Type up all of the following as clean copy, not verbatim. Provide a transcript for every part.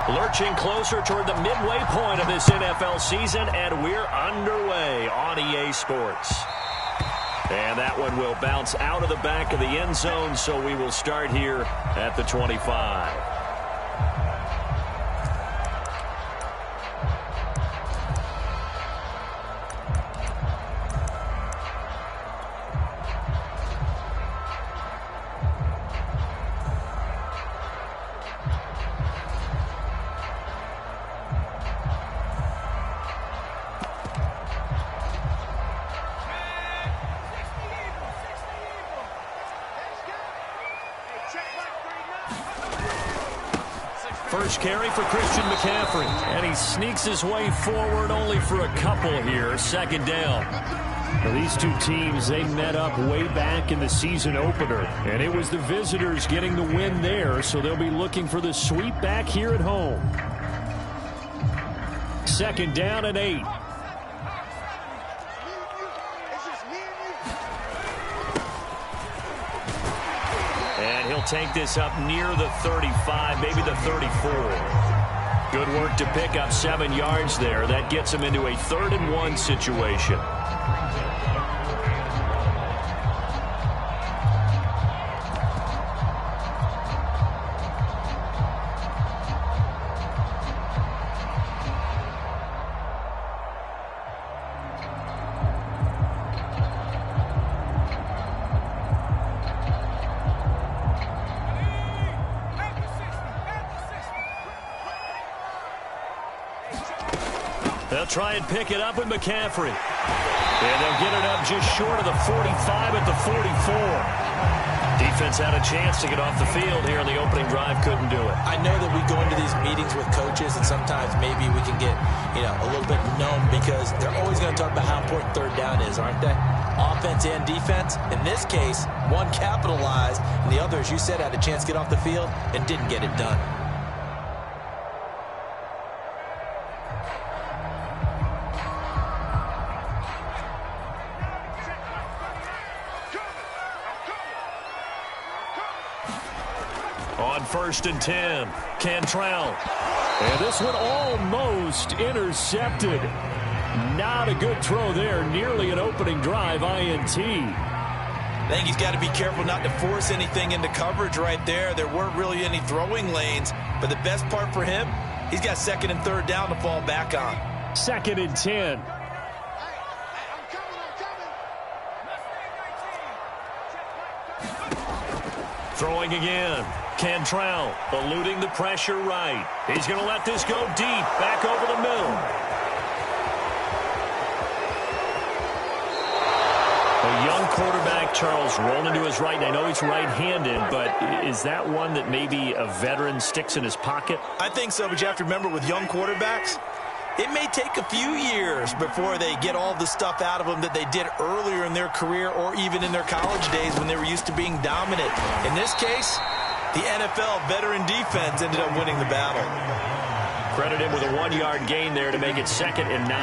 Lurching closer toward the midway point of this NFL season, and we're underway on EA Sports. And that one will bounce out of the back of the end zone, so we will start here at the 25. First carry for Christian McCaffrey. And he sneaks his way forward only for a couple here. Second down. Well, these two teams, they met up way back in the season opener. And it was the visitors getting the win there, so they'll be looking for the sweep back here at home. Second down and 8. And he'll take this up near the 35, maybe the 34. Good work to pick up 7 yards there. That gets him into a 3rd and 1 situation. They'll try and pick it up with McCaffrey. And they'll get it up just short of the 45 at the 44. Defense had a chance to get off the field here in the opening drive, couldn't do it. I know that we go into these meetings with coaches, and sometimes maybe we can get, a little bit numb because they're always going to talk about how important third down is, aren't they? Offense and defense. In this case, one capitalized, and the other, as you said, had a chance to get off the field and didn't get it done. On 1st and 10, Cantrell. And this one almost intercepted. Not a good throw there. Nearly an opening drive INT. I think he's got to be careful not to force anything into coverage right there. There weren't really any throwing lanes. But the best part for him, he's got 2nd and 3rd down to fall back on. 2nd and 10. Throwing again. Cantrell eluding the pressure right. He's going to let this go deep, back over the middle. A young quarterback, Charles, rolling to his right. And I know he's right-handed, but is that one that maybe a veteran sticks in his pocket? I think so, but you have to remember with young quarterbacks, it may take a few years before they get all the stuff out of them that they did earlier in their career or even in their college days when they were used to being dominant. In this case, the NFL veteran defense ended up winning the battle. Credit him with a 1-yard gain there to make it 2nd and 9.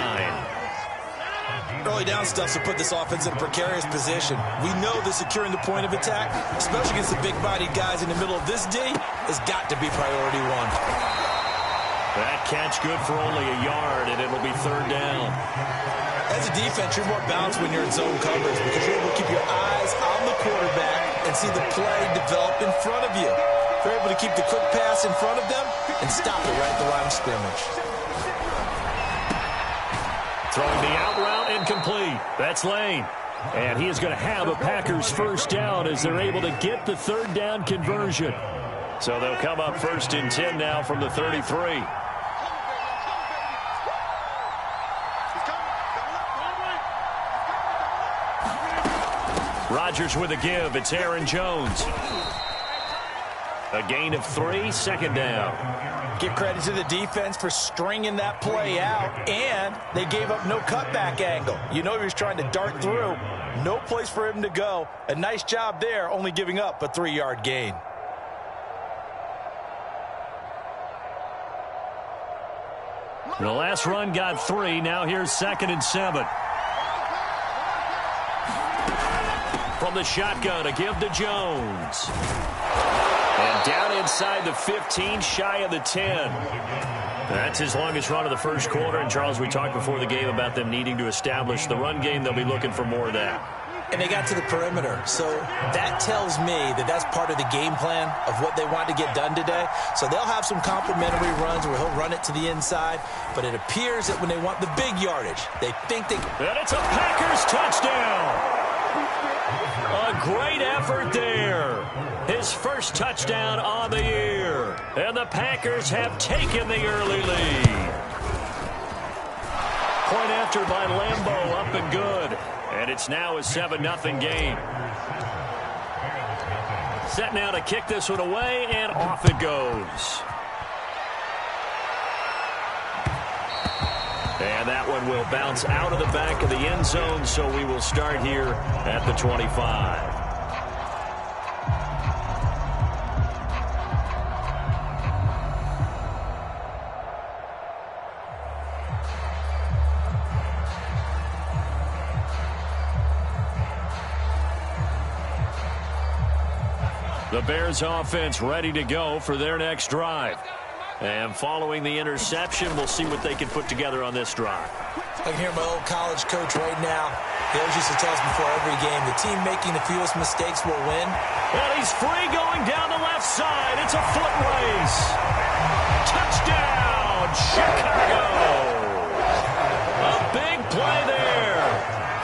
Early down stuff to put this offense in a precarious position. We know that securing the point of attack, especially against the big-bodied guys in the middle of this D, has got to be priority 1. That catch good for only a yard, and it'll be 3rd down. As a defense, you're more balanced when you're in zone coverage because you're able to keep your eyes on the quarterback and see the play develop in front of you. You're able to keep the quick pass in front of them and stop it right at the line of scrimmage. Throwing the out route incomplete. That's Lane. And he is going to have a Packers 1st down as they're able to get the 3rd down conversion. So they'll come up 1st and 10 now from the 33. Rodgers with a give. It's Aaron Jones. A gain of 3, 2nd down. Give credit to the defense for stringing that play out, and they gave up no cutback angle. You know he was trying to dart through. No place for him to go. A nice job there, only giving up a 3-yard gain. The last run got 3. Now here's 2nd and 7. From the shotgun, a give to Jones. And down inside the 15, shy of the 10. That's his longest run of the first quarter. And, Charles, we talked before the game about them needing to establish the run game. They'll be looking for more of that. And they got to the perimeter. So that tells me that that's part of the game plan of what they want to get done today. So they'll have some complimentary runs where he'll run it to the inside. But it appears that when they want the big yardage, they think they... And it's a Packers touchdown. A great effort there. His first touchdown on the year. And the Packers have taken the early lead. Point after by Lambeau, up and good. And it's now a 7-0 game. Set now to kick this one away, and off it goes. And that one will bounce out of the back of the end zone, so we will start here at the 25. The Bears offense ready to go for their next drive. And following the interception, we'll see what they can put together on this drive. I can hear my old college coach right now. He always used to tell us before every game, the team making the fewest mistakes will win. And he's free going down the left side. It's a foot race. Touchdown, Chicago. A big play there.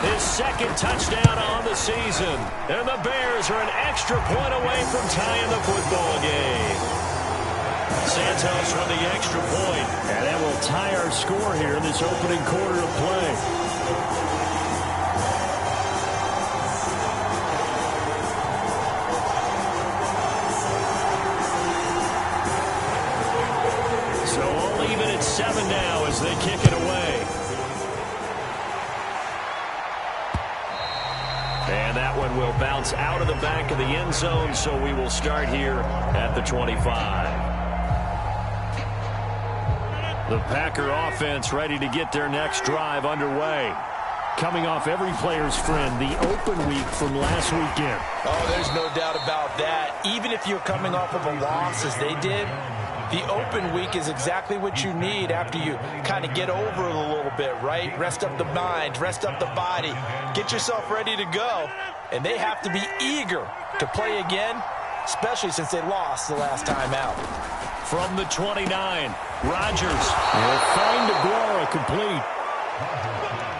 His second touchdown on the season. And the Bears are an extra point away from tying the football game. Santos with the extra point. And that will tie our score here in this opening quarter of play. So all even at 7 now as they kick it away. And that one will bounce out of the back of the end zone, so we will start here at the 25. The Packer offense ready to get their next drive underway. Coming off every player's friend, the open week from last weekend. Oh, there's no doubt about that. Even if you're coming off of a loss as they did, the open week is exactly what you need after you kind of get over it a little bit, right? Rest up the mind, rest up the body, get yourself ready to go. And they have to be eager to play again, especially since they lost the last time out. From the 29, Rodgers will find Aguero complete.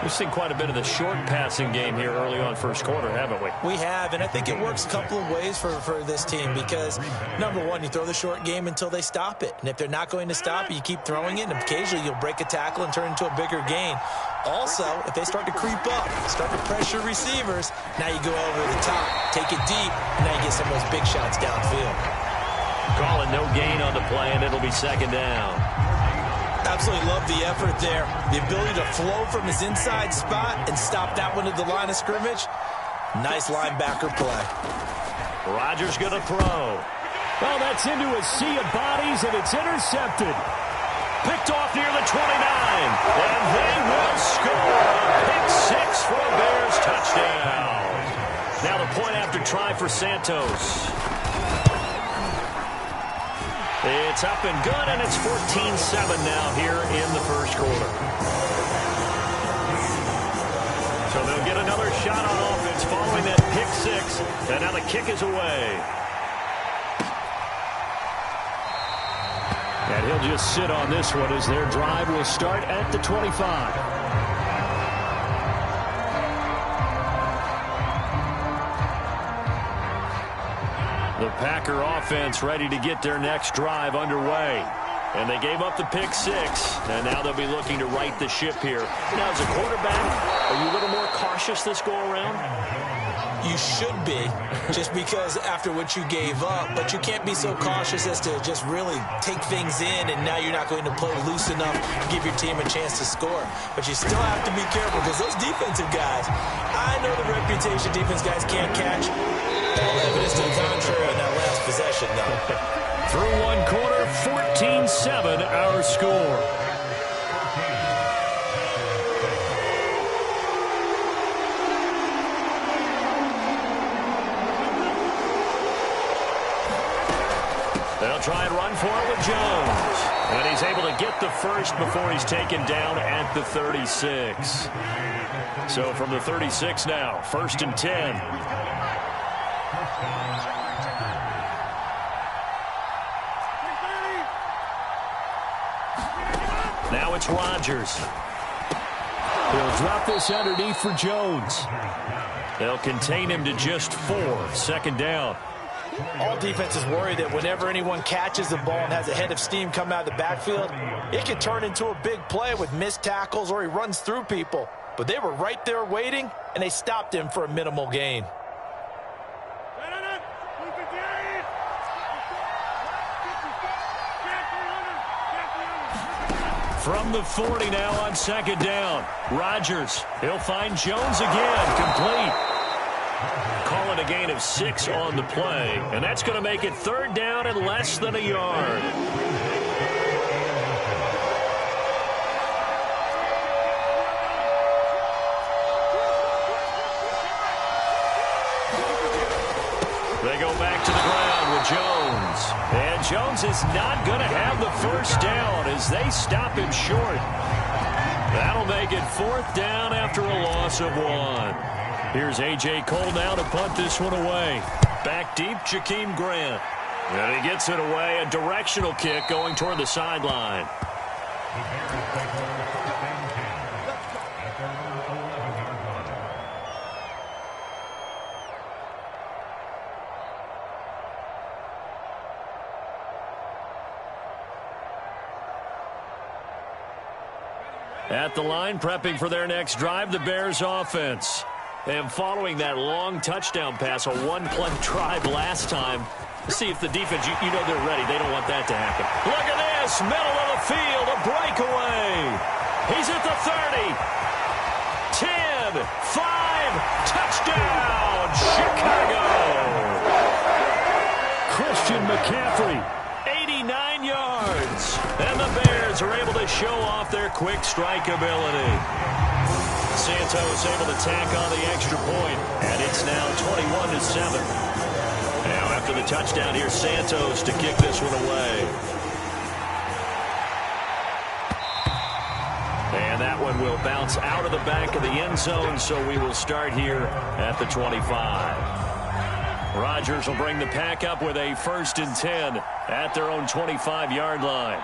We've seen quite a bit of the short passing game here early on first quarter, haven't we? We have, and I think it works a couple of ways for this team because, number one, you throw the short game until they stop it. And if they're not going to stop it, you keep throwing it, and occasionally you'll break a tackle and turn into a bigger gain. Also, if they start to creep up, start to pressure receivers, now you go over the top, take it deep, and now you get some of those big shots downfield. Calling no gain on the play, and it'll be second down. Absolutely love the effort there. The ability to flow from his inside spot and stop that one at the line of scrimmage. Nice linebacker play. Rodgers going to throw. Oh, that's into a sea of bodies, and it's intercepted. Picked off near the 29. And they will score a pick six for a Bears touchdown. Now the point after try for Santos. It's up and good, and it's 14-7 now here in the first quarter. So they'll get another shot on offense following that pick six, and now the kick is away. And he'll just sit on this one as their drive will start at the 25. The Packer offense ready to get their next drive underway. And they gave up the pick six, and now they'll be looking to right the ship here. Now, as a quarterback, are you a little more cautious this go-around? You should be, just because after what you gave up, but you can't be so cautious as to just really take things in, and now you're not going to play loose enough to give your team a chance to score. But you still have to be careful, because those defensive guys, I know the reputation defense guys can't catch. All evidence to the contrary on that last possession, though. Through one quarter, 14-7 our score. They'll try and run for it with Jones. And he's able to get the first before he's taken down at the 36. So from the 36 now, 1st and 10. Now it's Rodgers. He'll drop this underneath for Jones. They'll contain him to just 4. 2nd down. All defenses worry that whenever anyone catches the ball and has a head of steam come out of the backfield, it can turn into a big play with missed tackles or he runs through people. But they were right there waiting, and they stopped him for a minimal gain. From the 40 now on 2nd down. Rodgers, he'll find Jones again, complete. Call it a gain of 6 on the play, and that's going to make it 3rd down and less than a yard. They go back to the ground with Jones. And Jones is not going to have the first down as they stop him short. That'll make it 4th down after a loss of 1. Here's A.J. Cole now to punt this one away. Back deep, Jakeem Grant. And he gets it away, a directional kick going toward the sideline. At the line, prepping for their next drive, the Bears offense. And following that long touchdown pass, a one-play drive last time, see if the defense, you know they're ready. They don't want that to happen. Look at this, middle of the field, a breakaway. He's at the 30. 10, 5, touchdown, Chicago. Christian McCaffrey, 89 yards. And the Bears are able to show off their quick strike ability. Santos able to tack on the extra point, and it's now 21-7. Now after the touchdown, here's Santos to kick this one away. And that one will bounce out of the back of the end zone, so we will start here at the 25. Rodgers will bring the pack up with a 1st and 10 at their own 25-yard line.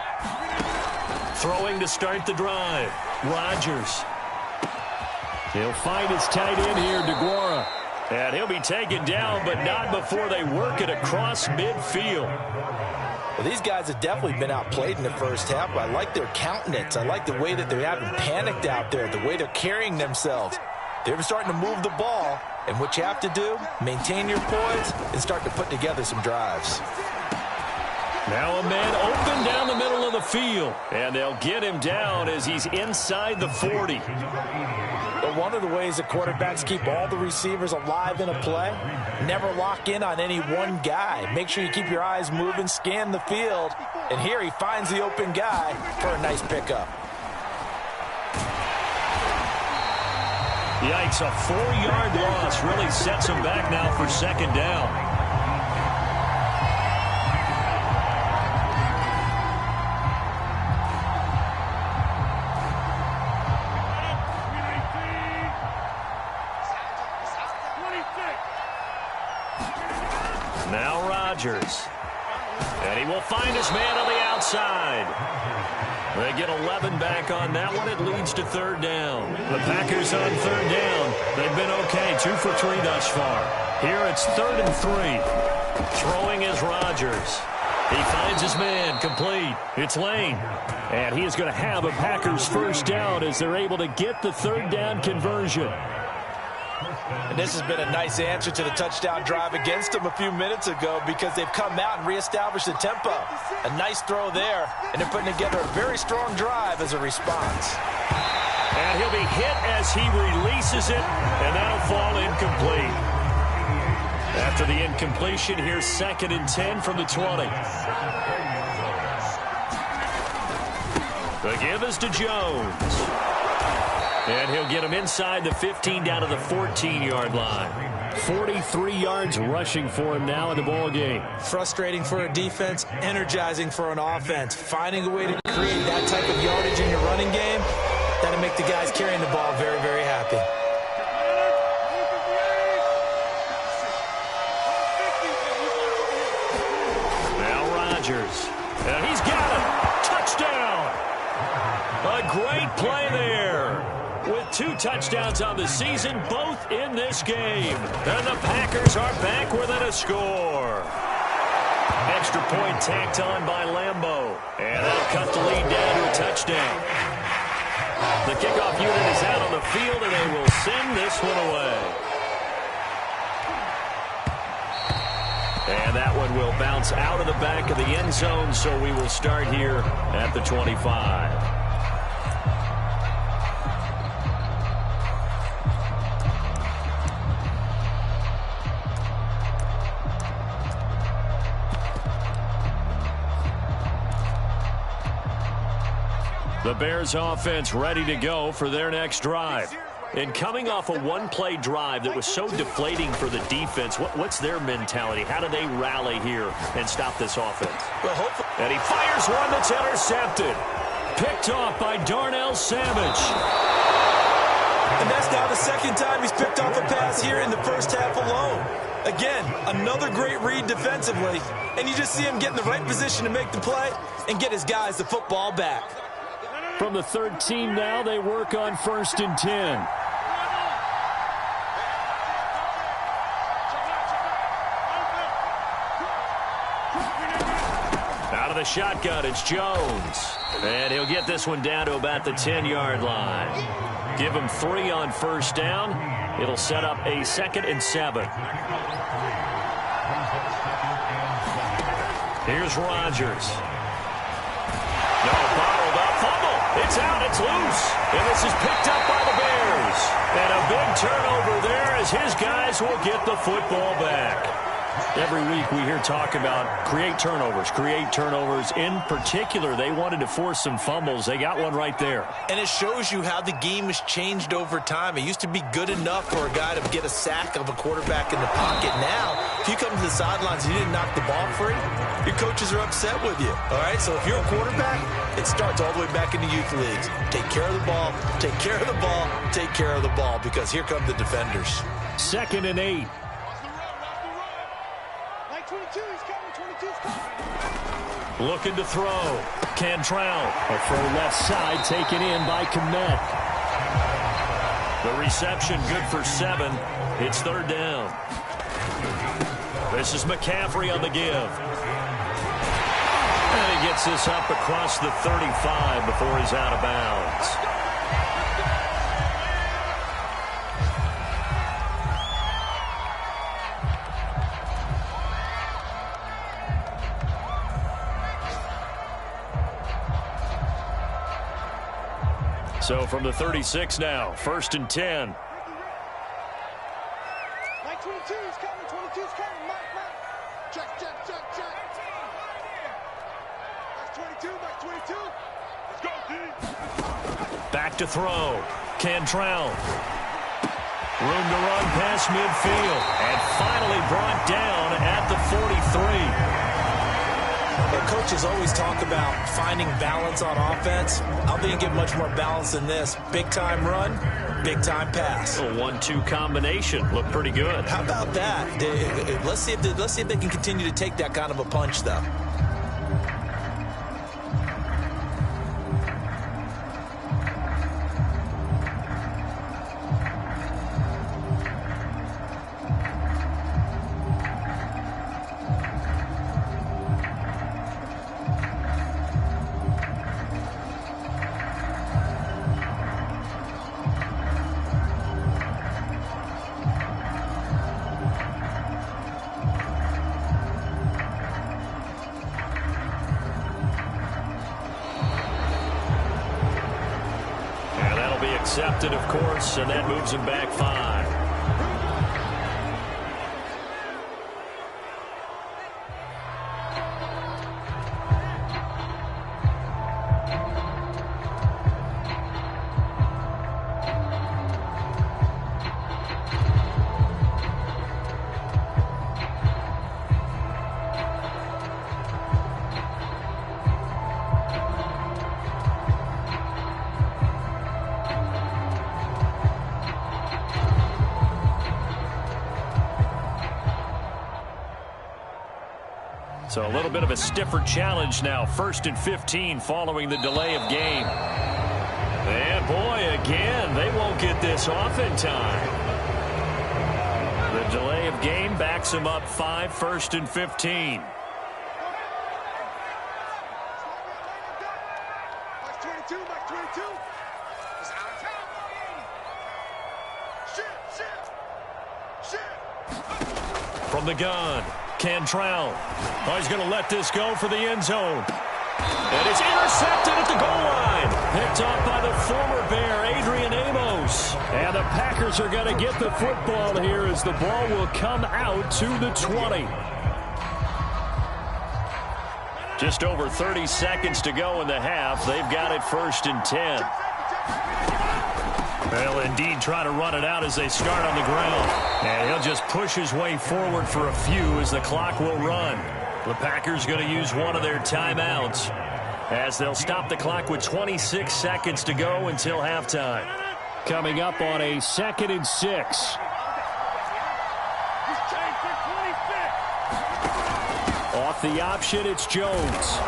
Throwing to start the drive. Rodgers. He'll find his tight end here, DeGuara. And he'll be taken down, but not before they work it across midfield. Well, these guys have definitely been outplayed in the first half, but I like their countenance. I like the way that they haven't panicked out there, the way they're carrying themselves. They're starting to move the ball, and what you have to do, maintain your poise and start to put together some drives. Now a man open down the middle of the field, and they'll get him down as he's inside the 40. But one of the ways that quarterbacks keep all the receivers alive in a play, never lock in on any one guy. Make sure you keep your eyes moving, scan the field, and here he finds the open guy for a nice pickup. Yikes, a 4-yard loss really sets him back now for 2nd down. Now Rodgers. And he will find his man on the outside. They get 11 back on that one. It leads to 3rd down. The Packers on 3rd down. They've been okay, 2 for 3 thus far. Here it's 3rd and 3. Throwing is Rodgers. He finds his man, complete. It's Lane. And he is going to have a Packers 1st down as they're able to get the 3rd down conversion. And this has been a nice answer to the touchdown drive against them a few minutes ago because they've come out and reestablished the tempo. A nice throw there, and they're putting together a very strong drive as a response. And he'll be hit as he releases it, and that'll fall incomplete. After the incompletion, here's 2nd and 10 from the 20. The give is to Jones. And he'll get him inside the 15 down to the 14-yard line. 43 yards rushing for him now in the ball game. Frustrating for a defense, energizing for an offense. Finding a way to create that type of yardage in your running game, that'll make the guys carrying the ball very, very happy. Now Rodgers. And he's got him. Touchdown. A great play there. With 2 touchdowns on the season, both in this game. And the Packers are back within a score. Extra point tacked on by Lambeau. And that'll cut the lead down to a touchdown. The kickoff unit is out on the field, and they will send this one away. And that one will bounce out of the back of the end zone, so we will start here at the 25. The Bears offense ready to go for their next drive. And coming off a one-play drive that was so deflating for the defense, what's their mentality? How do they rally here and stop this offense? Well, hopefully. And he fires one that's intercepted. Picked off by Darnell Savage. And that's now the second time he's picked off a pass here in the first half alone. Again, another great read defensively. And you just see him get in the right position to make the play and get his guys the football back. From the 13 now, they work on 1st and 10. Out of the shotgun, it's Jones. And he'll get this one down to about the 10-yard line. Give him 3 on first down. It'll set up a 2nd and 7. Here's Rodgers. No, bottled up fumble. It's out, it's loose. And this is picked up by the Bears. And a big turnover there as his guys will get the football back. Every week we hear talk about create turnovers. In particular, they wanted to force some fumbles. They got one right there. And it shows you how the game has changed over time. It used to be good enough for a guy to get a sack of a quarterback in the pocket. Now, if you come to the sidelines and you didn't knock the ball free, your coaches are upset with you. All right, so if you're a quarterback, it starts all the way back in the youth leagues. Take care of the ball, take care of the ball, take care of the ball, because here come the defenders. 2nd and 8. Looking to throw. Cantrell. A throw left side taken in by Kmet. The reception good for 7. It's 3rd down. This is McCaffrey on the give. And he gets this up across the 35 before he's out of bounds. So from the 36 now, 1st and 10. Mike 22 is coming, 22 is coming, Mike. Check. That's 22, Mike 22. Let's go, D. Back to throw. Cantrell. Room to run past midfield. And finally brought down at the 43. Our coaches always talk about finding balance on offense. I don't think you get much more balance than this. Big-time run, big-time pass. A 1-2 combination. Looked pretty good. How about that? Let's see if they can continue to take that kind of a punch, though. Accepted, of course, and that moves him back 5. So a little bit of a stiffer challenge now. 1st and 15 following the delay of game. And boy, again, they won't get this off in time. The delay of game backs them up 5, 1st and 15. From the gun, Cantrell. Oh, he's going to let this go for the end zone. And it's intercepted at the goal line. Picked off by the former Bear, Adrian Amos. And the Packers are going to get the football here as the ball will come out to the 20. Just over 30 seconds to go in the half. They've got it 1st and 10. They'll indeed try to run it out as they start on the ground. And he'll just push his way forward for a few as the clock will run. The Packers going to use one of their timeouts as they'll stop the clock with 26 seconds to go until halftime. Coming up on a 2nd and 6. Off the option, it's Jones.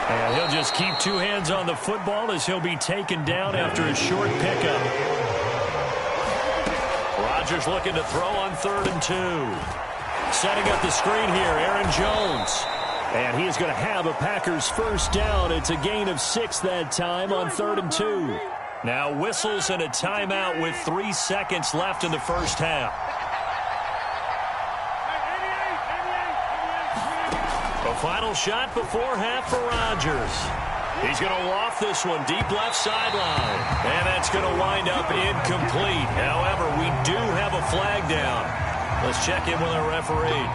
And he'll just keep two hands on the football as he'll be taken down after a short pickup. Rodgers looking to throw on 3rd and 2. Setting up the screen here, Aaron Jones. And he is going to have a Packers first down. It's a gain of 6 that time on 3rd and 2. Now whistles and a timeout with 3 seconds left in the first half. A final shot before half for Rodgers. He's going to loft this one deep left sideline. And that's going to wind up incomplete. However, we do have a flag down. Let's check in with our referee.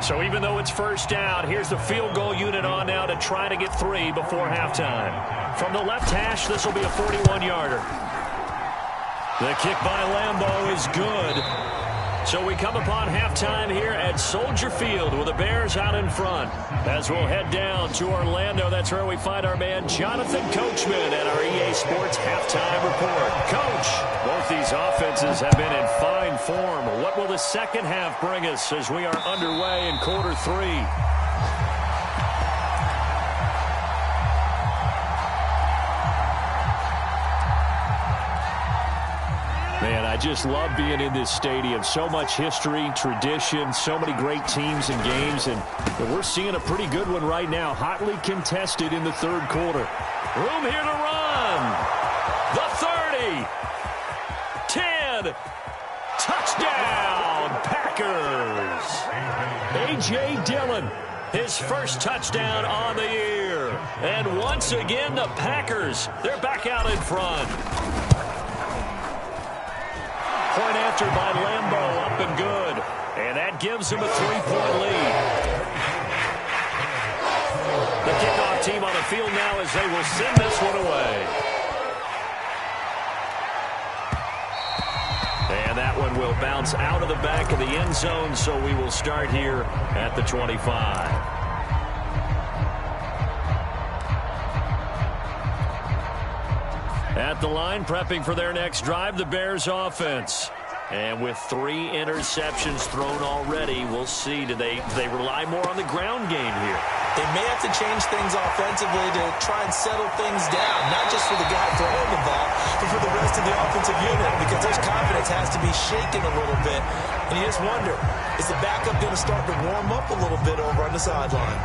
So even though it's first down, here's the field goal unit on now to try to get 3 before halftime. From the left hash, this will be a 41-yarder. The kick by Lambeau is good. So we come upon halftime here at Soldier Field with the Bears out in front. As we'll head down to Orlando, that's where we find our man Jonathan Coachman at our EA Sports Halftime Report. Coach, both these offenses have been in fine form. What will the second half bring us as we are underway in quarter 3? Man, I just love being in this stadium. So much history, tradition, so many great teams and games, and we're seeing a pretty good one right now. Hotly contested in the third quarter. Room here to run. The 30. 10. Touchdown, Packers. A.J. Dillon, his first touchdown on the year. And once again, the Packers, they're back out in front. Point after by Lambeau, up and good. And that gives him a 3-point lead. The kickoff team on the field now as they will send this one away. And that one will bounce out of the back of the end zone, so we will start here at the 25. At the line, prepping for their next drive, the Bears offense. And with 3 interceptions thrown already, we'll see. Do they rely more on the ground game here? They may have to change things offensively to try and settle things down, not just for the guy throwing the ball, but for the rest of the offensive unit, because their confidence has to be shaken a little bit. And you just wonder, is the backup going to start to warm up a little bit over on the sideline?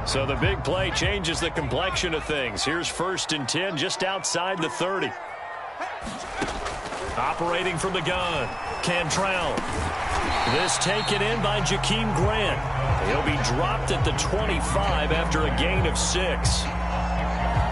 So the big play changes the complexion of things. Here's 1st and 10 just outside the 30. Operating from the gun, Cantrell. This taken in by Jakeem Grant. He'll be dropped at the 25 after a gain of 6.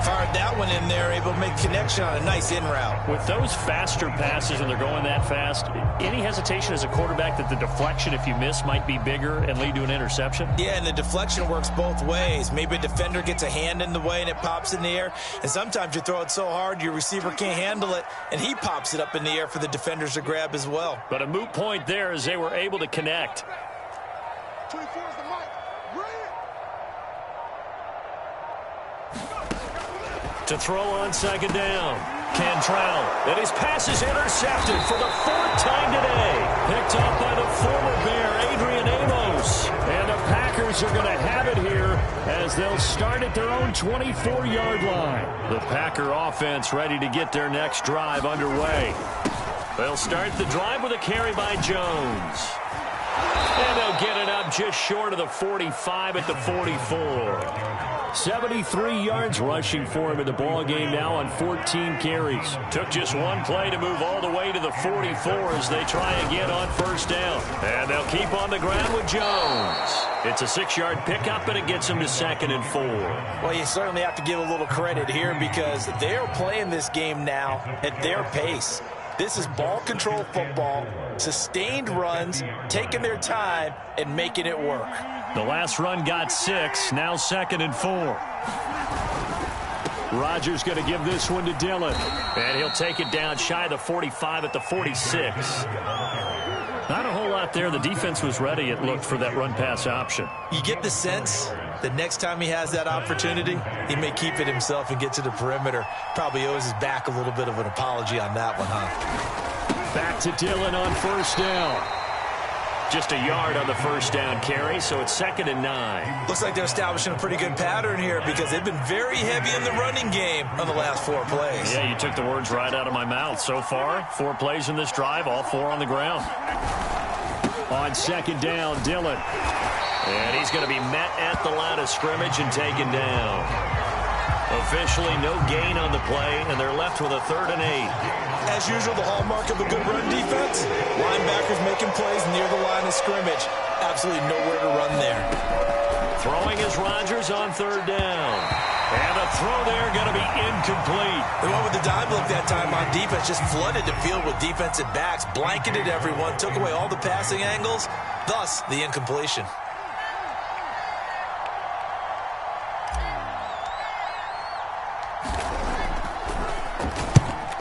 Fired that one in there, able to make connection on a nice in route. With those faster passes and they're going that fast, any hesitation as a quarterback that the deflection, if you miss, might be bigger and lead to an interception? Yeah, and the deflection works both ways. Maybe a defender gets a hand in the way and it pops in the air. And sometimes you throw it so hard your receiver can't handle it, and he pops it up in the air for the defenders to grab as well. But a moot point there as they were able to connect. 24 is the mic. To throw on second down. Cantrell. And his pass is intercepted for the 4th time today. Picked up by the former Bear, Adrian Amos. And the Packers are going to have it here as they'll start at their own 24-yard line. The Packer offense ready to get their next drive underway. They'll start the drive with a carry by Jones. And they'll get it up just short of the 45 at the 44. 73 yards rushing for him in the ball game now on 14 carries. Took just one play to move all the way to the 44 as they try again on first down. And they'll keep on the ground with Jones. It's a 6-yard pickup, and it gets him to 2nd and 4. Well, you certainly have to give a little credit here because they're playing this game now at their pace. This is ball control football, sustained runs, taking their time, and making it work. The last run got 6, now 2nd and 4. Rodgers going to give this one to Dillon. And he'll take it down shy of the 45 at the 46. Not a whole lot there. The defense was ready, it looked, for that run-pass option. You get the sense that next time he has that opportunity, he may keep it himself and get to the perimeter. Probably owes his back a little bit of an apology on that one, huh? Back to Dillon on first down. Just a yard on the first down carry, so it's 2nd and 9. Looks like they're establishing a pretty good pattern here because they've been very heavy in the running game on the last 4 plays. Yeah, you took the words right out of my mouth. So far, 4 plays in this drive, all 4 on the ground. On 2nd down, Dillon. And he's going to be met at the line of scrimmage and taken down. Officially no gain on the play, and they're left with a 3rd and 8. As usual, the hallmark of a good run defense, linebackers making plays near the line of scrimmage. Absolutely nowhere to run there. Throwing is Rodgers on 3rd down. And a throw there going to be incomplete. They went with the dive look that time on defense, just flooded the field with defensive backs, blanketed everyone, took away all the passing angles, thus the incompletion.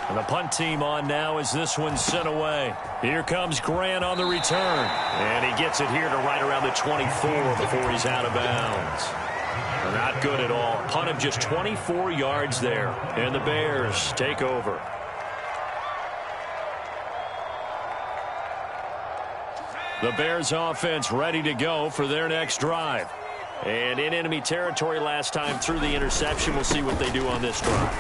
And the punt team on now as this one's sent away. Here comes Grant on the return. And he gets it here to right around the 24 before he's out of bounds. Not good at all. Punt of just 24 yards there. And the Bears take over. The Bears offense ready to go for their next drive. And in enemy territory last time through the interception. We'll see what they do on this drive.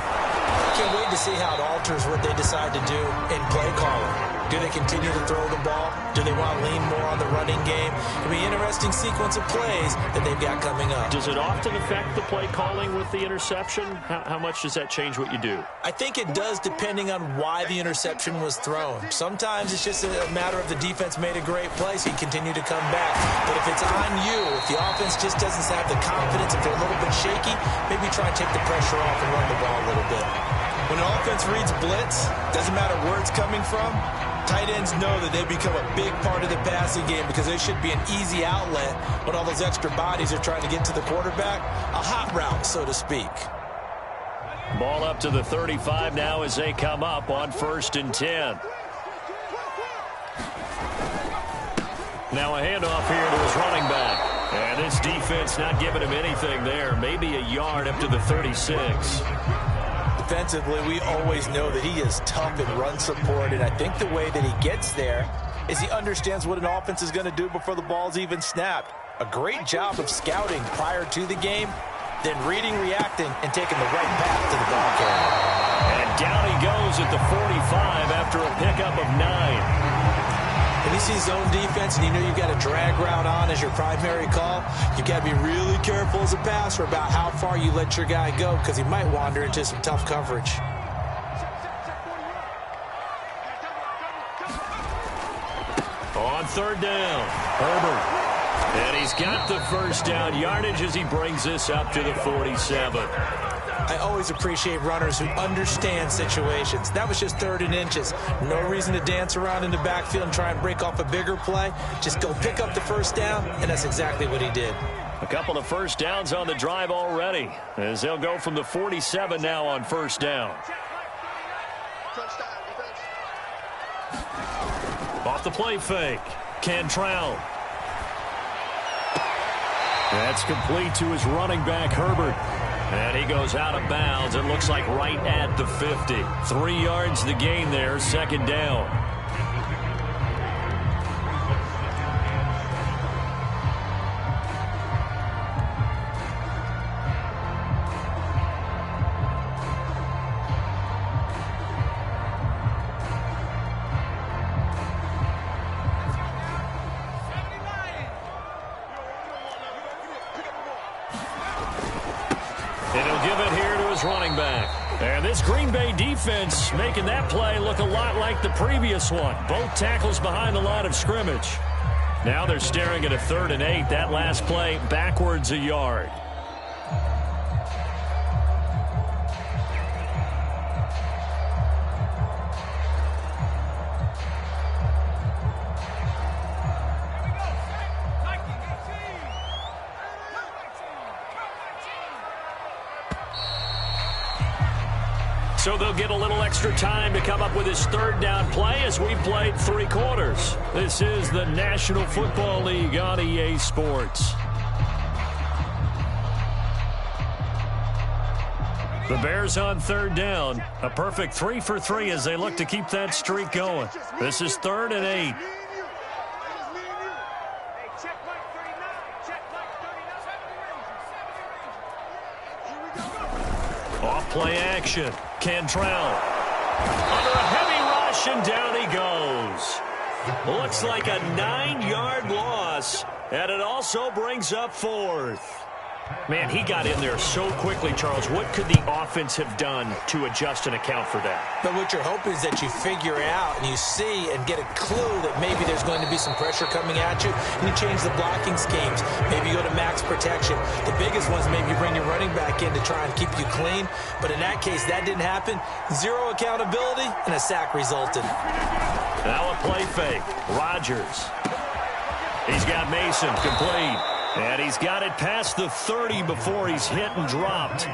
Can't wait to see how it alters what they decide to do in play calling. Do they continue to throw the ball? Do they want to lean more on the running game? It'll be an interesting sequence of plays that they've got coming up. Does it often affect the play calling with the interception? How much does that change what you do? I think it does depending on why the interception was thrown. Sometimes it's just a matter of the defense made a great play, so you continue to come back. But if it's on you, if the offense just doesn't have the confidence, if they're a little bit shaky, maybe try and take the pressure off and run the ball a little bit. When an offense reads blitz, doesn't matter where it's coming from, tight ends know that they become a big part of the passing game because they should be an easy outlet when all those extra bodies are trying to get to the quarterback. A hot route, so to speak. Ball up to the 35 now as they come up on 1st and 10. Now a handoff here to his running back. And this defense not giving him anything there. Maybe a yard up to the 36. Defensively, we always know that he is tough in run support, and I think the way that he gets there is he understands what an offense is going to do before the ball's even snapped. A great job of scouting prior to the game, then reading, reacting, and taking the right path to the ball carrier. And down he goes at the 45 after a pickup of 9. If you see zone defense and you know you've got a drag route on as your primary call, you've got to be really careful as a passer about how far you let your guy go because he might wander into some tough coverage. On 3rd down, Herbert. And he's got the first down yardage as he brings this up to the 47. I always appreciate runners who understand situations. That was just 3rd and inches. No reason to dance around in the backfield and try and break off a bigger play. Just go pick up the first down, and that's exactly what he did. A couple of first downs on the drive already, as they'll go from the 47 now on first down. Off the play fake, Cantrell. That's complete to his running back, Herbert. And he goes out of bounds. It looks like right at the 50. 3 yards to gain there, second down. And he'll give it here to his running back. And this Green Bay defense making that play look a lot like the previous one. Both tackles behind the line of scrimmage. Now they're staring at a 3rd and 8. That last play backwards a yard. So they'll get a little extra time to come up with his 3rd down play as we played 3 quarters. This is the National Football League on EA Sports. The Bears on 3rd down. A perfect 3 for 3 as they look to keep that streak going. This is 3rd and 8. Off play action. Cantrell. Under a heavy rush, and down he goes. Looks like a 9-yard loss, and it also brings up 4th. Man, he got in there so quickly, Charles. What could the offense have done to adjust and account for that? But what you're hoping is that you figure out and you see and get a clue that maybe there's going to be some pressure coming at you, and you change the blocking schemes. Maybe you go to max protection. The biggest ones, maybe you bring your running back in to try and keep you clean. But in that case, that didn't happen. 0 accountability, and a sack resulted. Now a play fake. Rodgers. He's got Mason complete. And he's got it past the 30 before he's hit and dropped.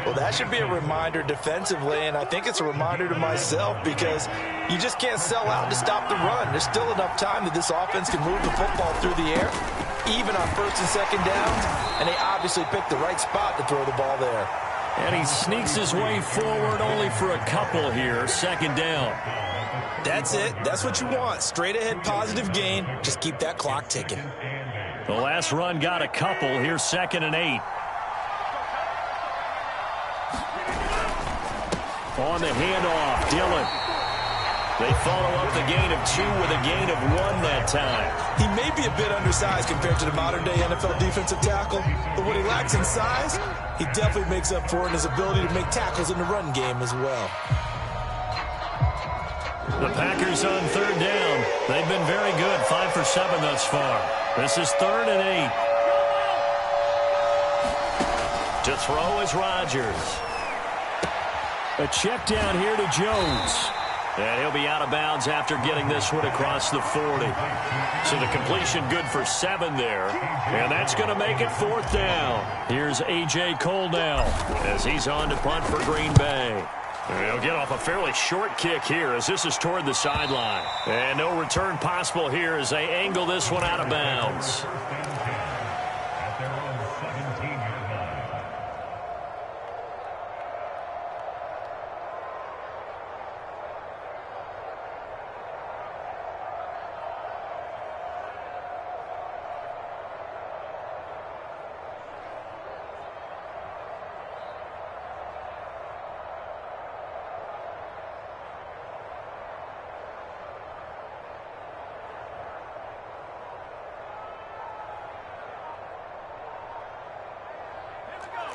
Well, that should be a reminder defensively, and I think it's a reminder to myself because you just can't sell out to stop the run. There's still enough time that this offense can move the football through the air, even on 1st and 2nd downs, and they obviously picked the right spot to throw the ball there. And he sneaks his way forward only for a couple here, 2nd down. That's it. That's what you want. Straight ahead positive gain. Just keep that clock ticking. The last run got a couple. Here's 2nd and 8. On the handoff, Dillon. They follow up the gain of 2 with a gain of 1 that time. He may be a bit undersized compared to the modern-day NFL defensive tackle, but what he lacks in size, he definitely makes up for in his ability to make tackles in the run game as well. The Packers on 3rd down. They've been very good, 5 for 7 thus far. This is 3rd and 8. To throw is Rodgers. A check down here to Jones. And he'll be out of bounds after getting this one across the 40. So the completion good for 7 there. And that's going to make it 4th down. Here's A.J. Cole now as he's on to punt for Green Bay. He'll get off a fairly short kick here as this is toward the sideline. And no return possible here as they angle this one out of bounds.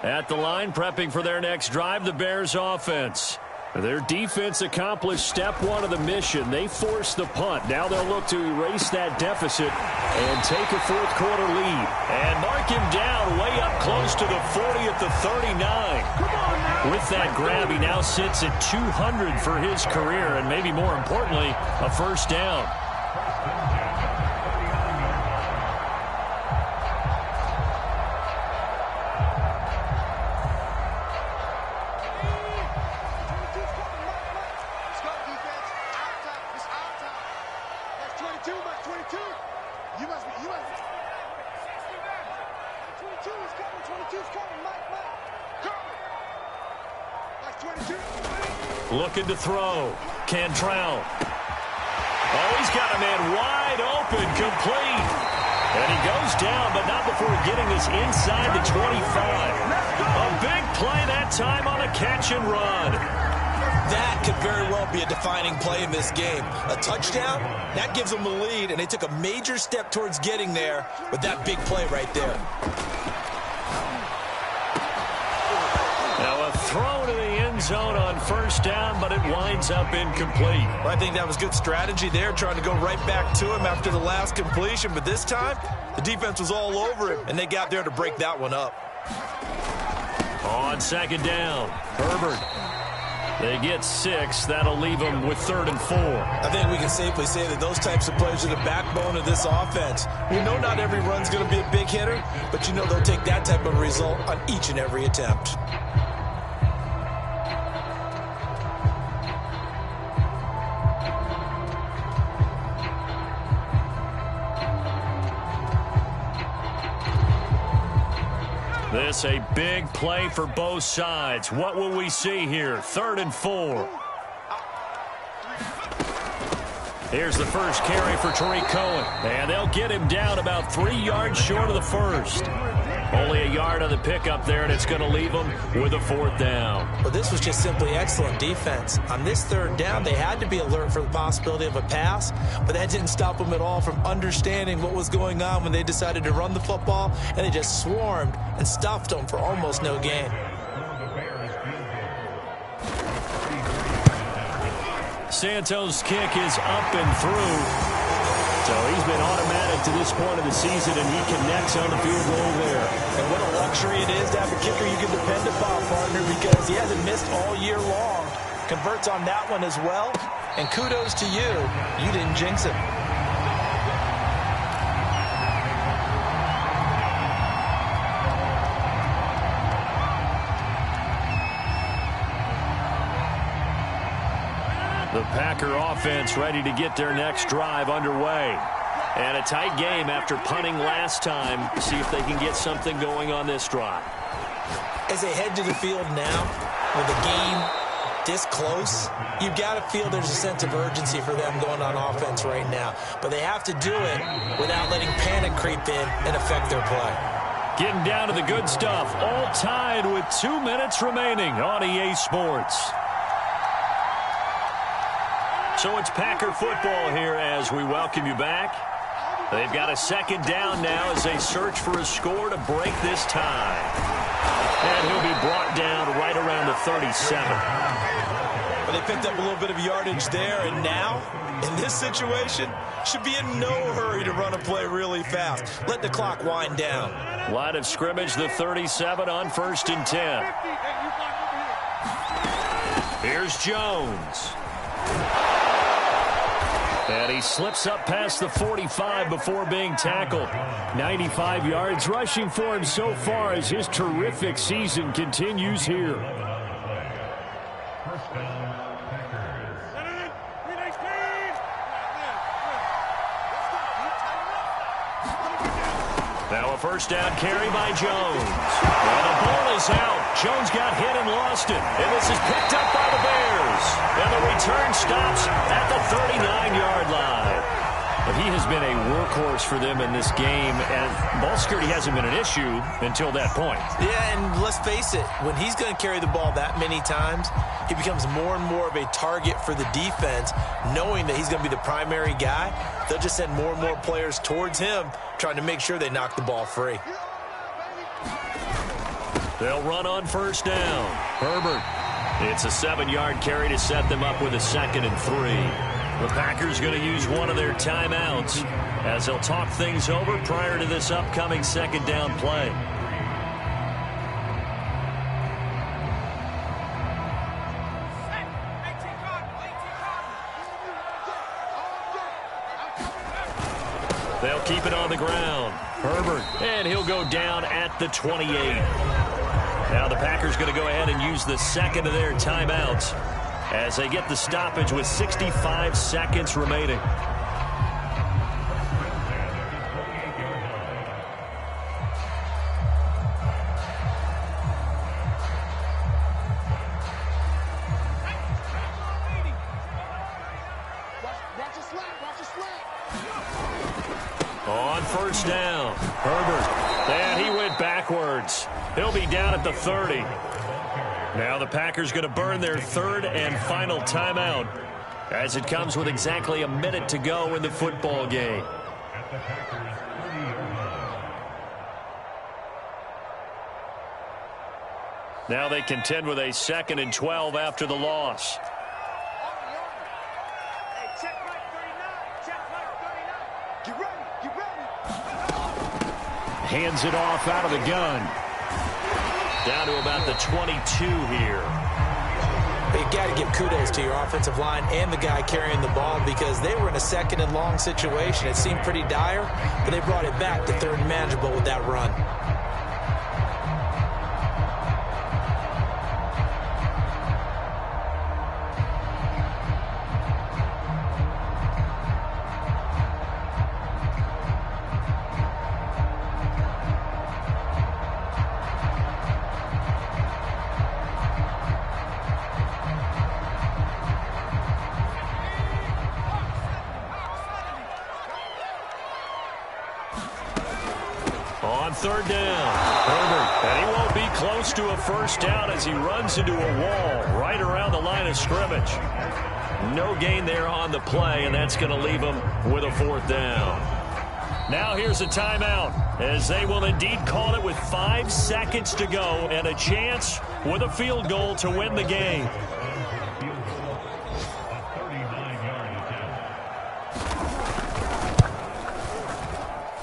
At the line, prepping for their next drive, the Bears offense. Their defense accomplished step one of the mission. They forced the punt. Now they'll look to erase that deficit and take a fourth quarter lead. And mark him down way up close to the 40 at the 39. With that grab, he now sits at 200 for his career, and maybe more importantly, a first down. Looking to throw. Cantrell. Oh, he's got a man wide open, complete. And he goes down, but not before getting this inside the 25. A big play that time on a catch and run. That could very well be a defining play in this game. A touchdown, that gives them the lead, and they took a major step towards getting there with that big play right there. Now a throw to the end zone on first down, but it winds up incomplete. Well, I think that was good strategy there, trying to go right back to him after the last completion. But this time, the defense was all over him, and they got there to break that one up. On second down, Herbert. They get 6. That'll leave them with 3rd and 4. I think we can safely say that those types of plays are the backbone of this offense. We know not every run's going to be a big hitter, but you know they'll take that type of result on each and every attempt. This a big play for both sides. What will we see here? 3rd and 4. Here's the first carry for Tariq Cohen. And they'll get him down about 3 yards short of the first. Only a yard on the pickup there, and it's going to leave them with a 4th down. Well, this was just simply excellent defense. On this 3rd down, they had to be alert for the possibility of a pass, but that didn't stop them at all from understanding what was going on when they decided to run the football, and they just swarmed and stuffed them for almost no gain. Santos' kick is up and through. So he's been automatic to this point of the season, and he connects on the field goal there. And what a luxury it is to have a kicker you can depend upon, partner, because he hasn't missed all year long. Converts on that one as well. And kudos to you. You didn't jinx him. The Packer offense ready to get their next drive underway. And a tight game after punting last time. See if they can get something going on this drive. As they head to the field now, with the game this close, you've got to feel there's a sense of urgency for them going on offense right now. But they have to do it without letting panic creep in and affect their play. Getting down to the good stuff. All tied with 2 minutes remaining on EA Sports. So it's Packer football here as we welcome you back. They've got a 2nd down now as they search for a score to break this tie. And he'll be brought down right around the 37. But they picked up a little bit of yardage there, and now, in this situation, should be in no hurry to run a play really fast. Let the clock wind down. Line of scrimmage, the 37 on 1st and 10. Here's Jones. And he slips up past the 45 before being tackled. 95 yards rushing for him so far as his terrific season continues here. Now a 1st down carry by Jones. And the ball is out. Jones got hit and lost it. And this is picked up by the Bears. And the return stops at the 39-yard line. But he has been a workhorse for them in this game, and ball security hasn't been an issue until that point. Yeah, and let's face it, when he's going to carry the ball that many times, he becomes more and more of a target for the defense, knowing that he's going to be the primary guy. They'll just send more and more players towards him, trying to make sure they knock the ball free. They'll run on 1st down. Herbert. It's a 7-yard carry to set them up with a 2nd and 3. The Packers going to use one of their timeouts as they'll talk things over prior to this upcoming 2nd down play. They'll keep it on the ground. Herbert, and he'll go down at the 28. Now the Packers going to go ahead and use the 2nd of their timeouts as they get the stoppage with 65 seconds remaining. On first down, Herbert, and he went backwards. He'll be down at the 30. Now the Packers going to burn their 3rd and final timeout as it comes with exactly a minute to go in the football game. Now they contend with a 2nd and 12 after the loss. Hands it off out of the gun. Down to about the 22 here. You got to give kudos to your offensive line and the guy carrying the ball because they were in a 2nd and long situation. It seemed pretty dire, but they brought it back to 3rd and manageable with that run. On 3rd down, Herbert, and he won't be close to a first down as he runs into a wall right around the line of scrimmage. No gain there on the play, and that's going to leave him with a 4th down. Now here's a timeout as they will indeed call it with 5 seconds to go and a chance with a field goal to win the game.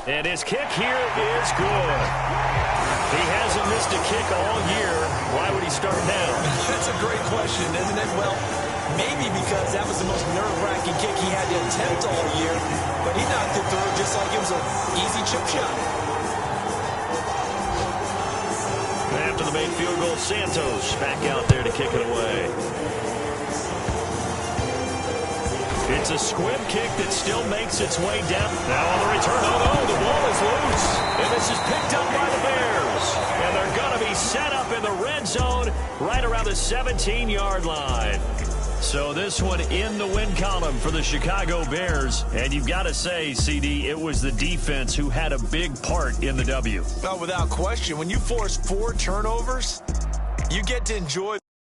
And his kick here is good. He hasn't missed a kick all year. Why would he start now? That's a great question, isn't it? Well, maybe because that was the most nerve-wracking kick he had to attempt all year, but he knocked it through just like it was an easy chip shot. After the made field goal, Santos back out there to kick it away. It's a squib kick that still makes its way down. Now on the return, oh no, the ball is loose. And this is picked up by the Bears. And they're going to be set up in the red zone right around the 17-yard line. So this one in the win column for the Chicago Bears. And you've got to say, CD, it was the defense who had a big part in the W. Oh, without question. When you force 4 turnovers, you get to enjoy